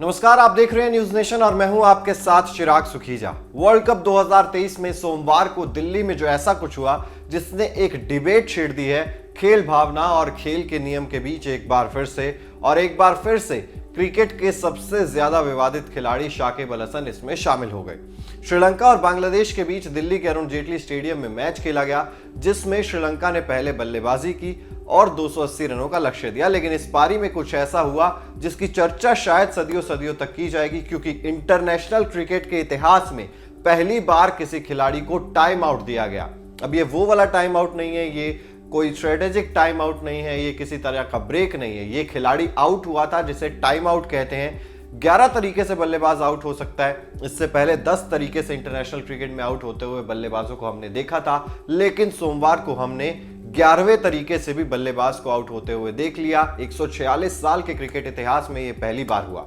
नमस्कार, आप देख रहे हैं न्यूज नेशन और मैं हूं आपके साथ चिराग सुखीजा। वर्ल्ड कप 2023 में सोमवार को दिल्ली में जो ऐसा कुछ हुआ जिसने एक डिबेट छेड़ दी है खेल भावना और खेल के नियम के बीच एक बार फिर से क्रिकेट के सबसे ज्यादा विवादित खिलाड़ी शाकिब अल हसन इसमें शामिल हो गए। श्रीलंका और बांग्लादेश के बीच दिल्ली के अरुण जेटली स्टेडियम में मैच खेला गया जिसमें श्रीलंका ने पहले बल्लेबाजी की और 280 रनों का लक्ष्य दिया, लेकिन इस पारी में कुछ ऐसा हुआ जिसकी चर्चा शायद सदियों सदियों तक की जाएगी, क्योंकि इंटरनेशनल क्रिकेट के इतिहास में पहली बार किसी खिलाड़ी को टाइम आउट दिया गया। अब ये वो वाला टाइम आउट नहीं है, ये कोई स्ट्रेटेजिक टाइम आउट नहीं है, ये किसी तरह का ब्रेक नहीं है, ये खिलाड़ी आउट हुआ था जिसे टाइम आउट कहते हैं। 11 तरीके से बल्लेबाज आउट हो सकता है। इससे पहले 10 तरीके से इंटरनेशनल क्रिकेट में आउट होते हुए बल्लेबाजों को हमने देखा था, लेकिन सोमवार को हमने 11वें तरीके से भी बल्लेबाज को आउट होते हुए देख लिया। 146 साल के क्रिकेट इतिहास में यह पहली बार हुआ।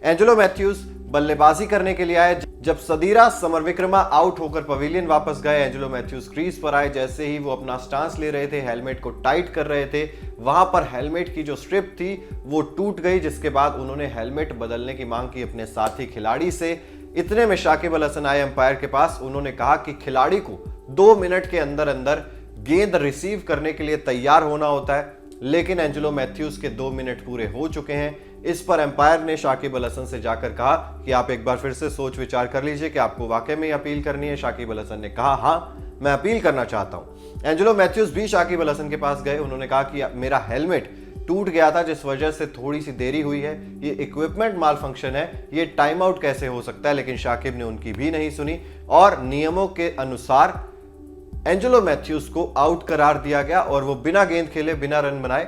एंजेलो मैथ्यूज बल्लेबाजी करने के लिए आए। जब सदीरा समरविक्रमा आउट होकर पवेलियन वापस गए, एंजेलो मैथ्यूज क्रीज पर आए। जैसे ही वो अपना स्टांस ले रहे थे, हेलमेट को टाइट कर रहे थे, वहां पर हेलमेट की जो स्ट्रिप थी वो टूट गई, जिसके बाद उन्होंने हेलमेट बदलने की मांग की अपने साथी खिलाड़ी से। इतने में शाकिब अल हसन आए अंपायर के पास। उन्होंने कहा कि खिलाड़ी को 2 मिनट के अंदर अंदर गेंद रिसीव करने के लिए तैयार होना होता है, लेकिन एंजेलो मैथ्यूज के 2 मिनट पूरे हो चुके हैं। इस पर एम्पायर ने शाकिब अल हसन से जाकर कहा कि आप एक बार फिर से सोच विचार कर लीजिए कि आपको वाकई में अपील करनी है। शाकिब अल हसन ने कहा, हाँ मैं अपील करना चाहता हूं। एंजेलो मैथ्यूज भी शाकिब अल हसन के पास गए। उन्होंने कहा कि मेरा हेलमेट टूट गया था जिस वजह से थोड़ी सी देरी हुई है, ये इक्विपमेंट माल फंक्शन है, ये टाइम आउट कैसे हो सकता है। लेकिन शाकिब ने उनकी भी नहीं सुनी और नियमों के अनुसार एंजेलो मैथ्यूज को आउट करार दिया गया और वो बिना गेंद खेले, बिना रन बनाए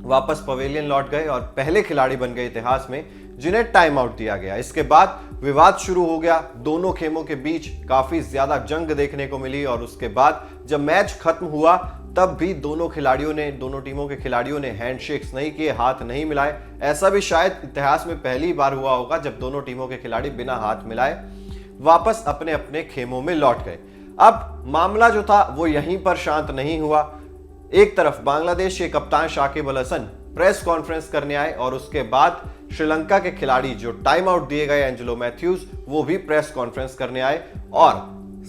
वापस पवेलियन लौट गए और पहले खिलाड़ी बन गए इतिहास में जिन्हें टाइम आउट दिया गया। इसके बाद विवाद शुरू हो गया। दोनों खेमों के बीच काफी ज्यादा जंग देखने को मिली और उसके बाद जब मैच खत्म हुआ तब भी दोनों टीमों के खिलाड़ियों ने हैंडशेक्स नहीं किए, हाथ नहीं मिलाए। ऐसा भी शायद इतिहास में पहली बार हुआ होगा जब दोनों टीमों के खिलाड़ी बिना हाथ मिलाए वापस अपने अपने खेमों में लौट गए। अब मामला जो था वो यहीं पर शांत नहीं हुआ। एक तरफ बांग्लादेश के कप्तान शाकिब अल हसन प्रेस कॉन्फ्रेंस करने आए और उसके बाद श्रीलंका के खिलाड़ी जो टाइम आउट दिए गए एंजेलो मैथ्यूज, वो भी प्रेस कॉन्फ्रेंस करने आए और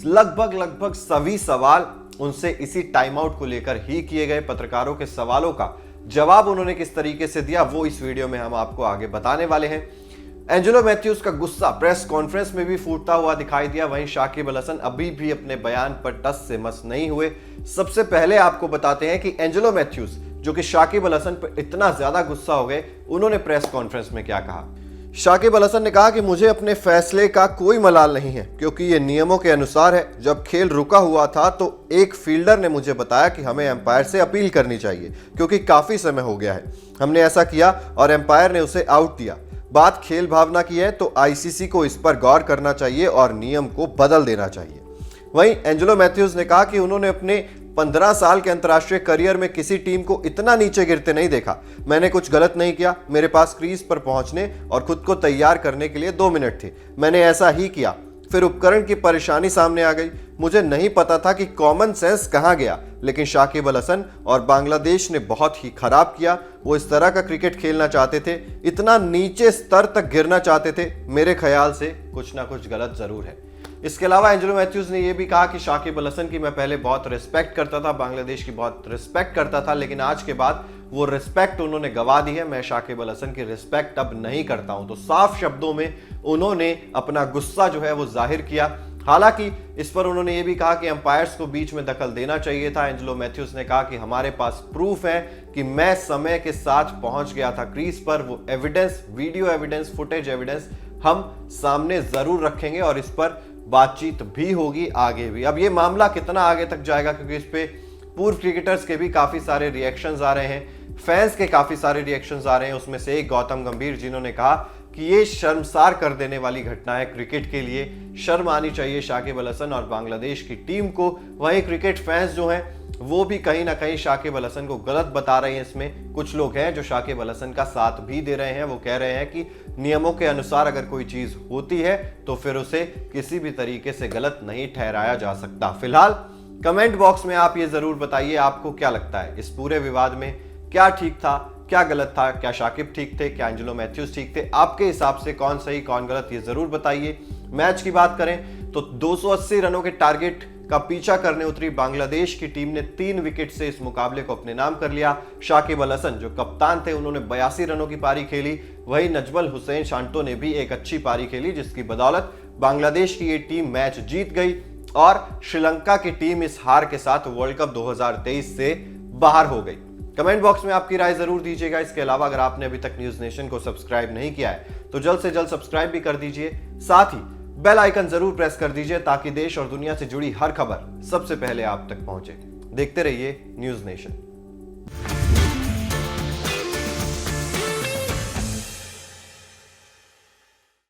लगभग सभी सवाल उनसे इसी टाइम आउट को लेकर ही किए गए। पत्रकारों के सवालों का जवाब उन्होंने किस तरीके से दिया वो इस वीडियो में हम आपको आगे बताने वाले हैं। एंजेलो मैथ्यूज का गुस्सा प्रेस कॉन्फ्रेंस में भी फूटता हुआ दिखाई दिया। वहीं शाकिब अल हसन अभी भी अपने बयान पर टस से मस नहीं हुए। सबसे पहले आपको बताते हैं कि एंजेलो मैथ्यूज, जो कि शाकिब अल हसन पर इतना ज्यादा गुस्सा हो गए, उन्होंने प्रेस कॉन्फ्रेंस में क्या कहा। शाकिब अल हसन ने कहा कि मुझे अपने फैसले का कोई मलाल नहीं है, क्योंकि ये नियमों के अनुसार है। जब खेल रुका हुआ था तो एक फील्डर ने मुझे बताया कि हमें एम्पायर से अपील करनी चाहिए, क्योंकि काफी समय हो गया है। हमने ऐसा किया और एम्पायर ने उसे आउट दिया। बात खेल भावना की है तो आईसीसी को इस पर गौर करना चाहिए और नियम को बदल देना चाहिए। वहीं एंजेलो मैथ्यूज ने कहा कि उन्होंने अपने 15 साल के अंतर्राष्ट्रीय करियर में किसी टीम को इतना नीचे गिरते नहीं देखा। मैंने कुछ गलत नहीं किया। मेरे पास क्रीज पर पहुंचने और खुद को तैयार करने के लिए 2 मिनट थे। मैंने ऐसा ही किया। फिर उपकरण की परेशानी सामने आ गई। मुझे नहीं पता था कि कॉमन सेंस कहां गया, लेकिन शाकिब अल हसन और बांग्लादेश ने बहुत ही खराब किया। वो इस तरह का क्रिकेट खेलना चाहते थे, इतना नीचे स्तर तक गिरना चाहते थे। मेरे ख्याल से कुछ ना कुछ गलत जरूर है। इसके अलावा एंजेलो मैथ्यूज ने यह भी कहा कि शाकिब अल हसन की मैं पहले बहुत रिस्पेक्ट करता था, बांग्लादेश की बहुत रिस्पेक्ट करता था, लेकिन आज के बाद वो रिस्पेक्ट उन्होंने गवा दी है। मैं शाकिब अल हसन की रिस्पेक्ट अब नहीं करता हूं। तो साफ शब्दों में उन्होंने अपना गुस्सा जो है वो जाहिर किया। हालांकि इस पर उन्होंने ये भी कहा कि अंपायर्स को बीच में दखल देना चाहिए था। एंजेलो मैथ्यूज ने कहा कि हमारे पास प्रूफ है कि मैं समय के साथ पहुंच गया था क्रीज पर। वो evidence, video evidence, footage evidence हम सामने जरूर रखेंगे और इस पर बातचीत भी होगी आगे भी। अब ये मामला कितना आगे तक जाएगा, क्योंकि इस पे पूर्व क्रिकेटर्स के भी काफी सारे रिएक्शंस आ रहे हैं, फैंस के काफी सारे रिएक्शंस आ रहे हैं। उसमें से एक गौतम गंभीर, जिन्होंने कहा कि ये शर्मसार कर देने वाली घटना है क्रिकेट के लिए। शर्म आनी चाहिए शाकिब अल हसन और बांग्लादेश की टीम को। वहीं क्रिकेट फैंस जो हैं वो भी कहीं ना कहीं शाकिब अल हसन को गलत बता रहे हैं। इसमें कुछ लोग हैं जो शाकिब अल हसन का साथ भी दे रहे हैं। वो कह रहे हैं कि नियमों के अनुसार अगर कोई चीज होती है तो फिर उसे किसी भी तरीके से गलत नहीं ठहराया जा सकता। फिलहाल कमेंट बॉक्स में आप ये जरूर बताइए आपको क्या लगता है, इस पूरे विवाद में क्या ठीक था, क्या गलत था? क्या शाकिब ठीक थे? क्या एंजेलो मैथ्यूज ठीक थे? आपके हिसाब से कौन सही कौन गलत, ये जरूर बताइए। मैच की बात करें तो 280 रनों के टारगेट का पीछा करने उतरी बांग्लादेश की टीम ने 3 विकेट से इस मुकाबले को अपने नाम कर लिया। शाकिब अल हसन जो कप्तान थे, उन्होंने 82 रनों की पारी खेली। वहीं नजमल हुसैन शांटो ने भी एक अच्छी पारी खेली, जिसकी बदौलत बांग्लादेश की ये टीम मैच जीत गई और श्रीलंका की टीम इस हार के साथ वर्ल्ड कप 2023 से बाहर हो गई। कमेंट बॉक्स में आपकी राय जरूर दीजिएगा। इसके अलावा अगर आपने अभी तक न्यूज नेशन को सब्सक्राइब नहीं किया है तो जल्द से जल्द सब्सक्राइब भी कर दीजिए। साथ ही बेल आइकन जरूर प्रेस कर दीजिए ताकि देश और दुनिया से जुड़ी हर खबर सबसे पहले आप तक पहुंचे। देखते रहिए न्यूज नेशन।